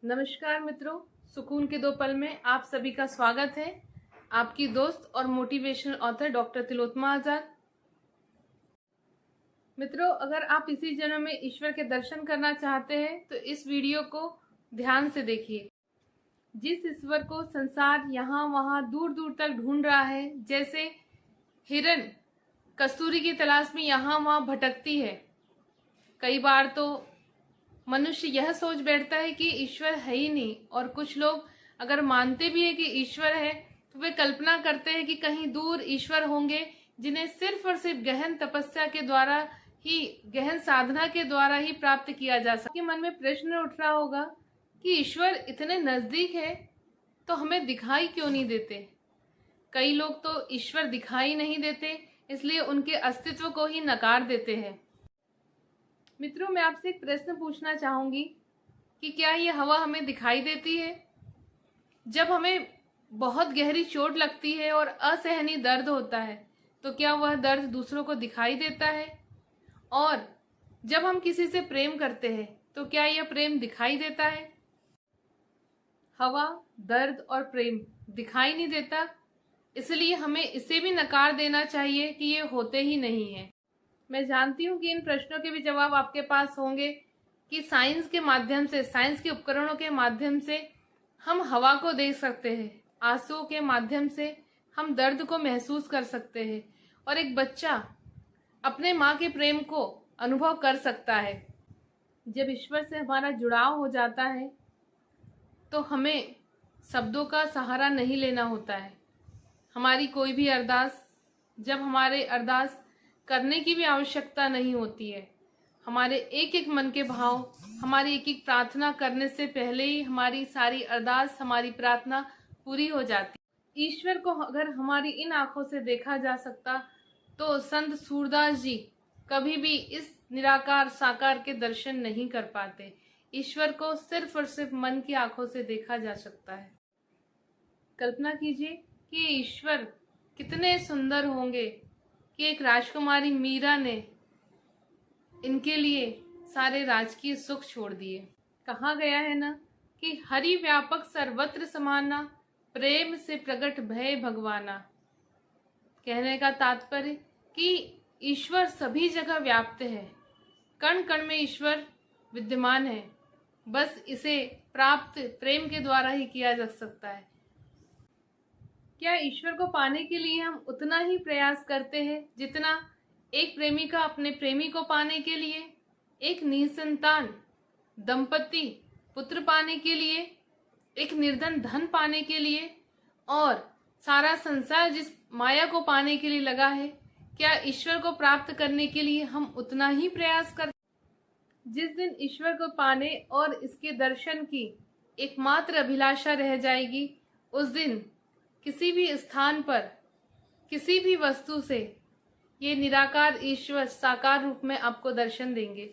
नमस्कार मित्रों, सुकून के दो पल में आप सभी का स्वागत है। आपकी दोस्त और मोटिवेशनल ऑथर डॉक्टर तिलोत्तमा आजाद। मित्रों, अगर आप इसी जन्म में ईश्वर के दर्शन करना चाहते हैं तो इस वीडियो को ध्यान से देखिए। जिस ईश्वर को संसार यहाँ वहाँ दूर दूर तक ढूंढ रहा है, जैसे हिरन कस्तूरी की तलाश में यहाँ वहाँ भटकती है। कई बार तो मनुष्य यह सोच बैठता है कि ईश्वर है ही नहीं, और कुछ लोग अगर मानते भी है कि ईश्वर है तो वे कल्पना करते हैं कि कहीं दूर ईश्वर होंगे जिन्हें सिर्फ और सिर्फ गहन तपस्या के द्वारा ही, गहन साधना के द्वारा ही प्राप्त किया जा सके। मन में प्रश्न उठ रहा होगा कि ईश्वर इतने नजदीक है तो हमें दिखाई क्यों नहीं देते। कई लोग तो ईश्वर दिखाई नहीं देते, इसलिए उनके अस्तित्व को ही नकार देते हैं। मित्रों, मैं आपसे एक प्रश्न पूछना चाहूंगी कि क्या ये हवा हमें दिखाई देती है? जब हमें बहुत गहरी चोट लगती है और असहनीय दर्द होता है तो क्या वह दर्द दूसरों को दिखाई देता है? और जब हम किसी से प्रेम करते हैं तो क्या यह प्रेम दिखाई देता है? हवा, दर्द और प्रेम दिखाई नहीं देता, इसलिए हमें इसे भी नकार देना चाहिए कि ये होते ही नहीं है। मैं जानती हूँ कि इन प्रश्नों के भी जवाब आपके पास होंगे कि साइंस के माध्यम से, साइंस के उपकरणों के माध्यम से हम हवा को देख सकते हैं, आंसुओं के माध्यम से हम दर्द को महसूस कर सकते हैं, और एक बच्चा अपने माँ के प्रेम को अनुभव कर सकता है। जब ईश्वर से हमारा जुड़ाव हो जाता है तो हमें शब्दों का सहारा नहीं लेना होता है। हमारी कोई भी अरदास, जब हमारे अरदास करने की भी आवश्यकता नहीं होती है, हमारे एक एक मन के भाव, हमारी एक एक प्रार्थना करने से पहले ही हमारी सारी अरदास, हमारी प्रार्थना पूरी हो जाती। ईश्वर को अगर हमारी इन आंखों से देखा जा सकता तो संत सूरदास जी कभी भी इस निराकार साकार के दर्शन नहीं कर पाते। ईश्वर को सिर्फ और सिर्फ मन की आंखों से देखा जा सकता है। कल्पना कीजिए कि ईश्वर कितने सुंदर होंगे कि एक राजकुमारी मीरा ने इनके लिए सारे राजकीय सुख छोड़ दिए। कहा गया है ना कि हरि व्यापक सर्वत्र समाना, प्रेम से प्रकट भय भगवाना। कहने का तात्पर्य कि ईश्वर सभी जगह व्याप्त है, कण कण में ईश्वर विद्यमान है, बस इसे प्राप्त प्रेम के द्वारा ही किया जा सकता है। क्या ईश्वर को पाने के लिए हम उतना ही प्रयास करते हैं जितना एक प्रेमिका अपने प्रेमी को पाने के लिए, एक निसंतान दंपति पुत्र पाने के लिए, एक निर्धन धन पाने के लिए, और सारा संसार जिस माया को पाने के लिए लगा है, क्या ईश्वर को प्राप्त करने के लिए हम उतना ही प्रयास करते? जिस दिन ईश्वर को पाने और इसके दर्शन की एकमात्र अभिलाषा रह जाएगी, उस दिन किसी भी स्थान पर, किसी भी वस्तु से ये निराकार ईश्वर साकार रूप में आपको दर्शन देंगे।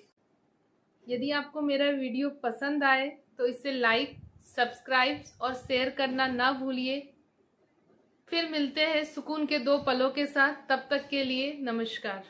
यदि आपको मेरा वीडियो पसंद आए तो इसे लाइक, सब्सक्राइब और शेयर करना ना भूलिए। फिर मिलते हैं सुकून के दो पलों के साथ। तब तक के लिए नमस्कार।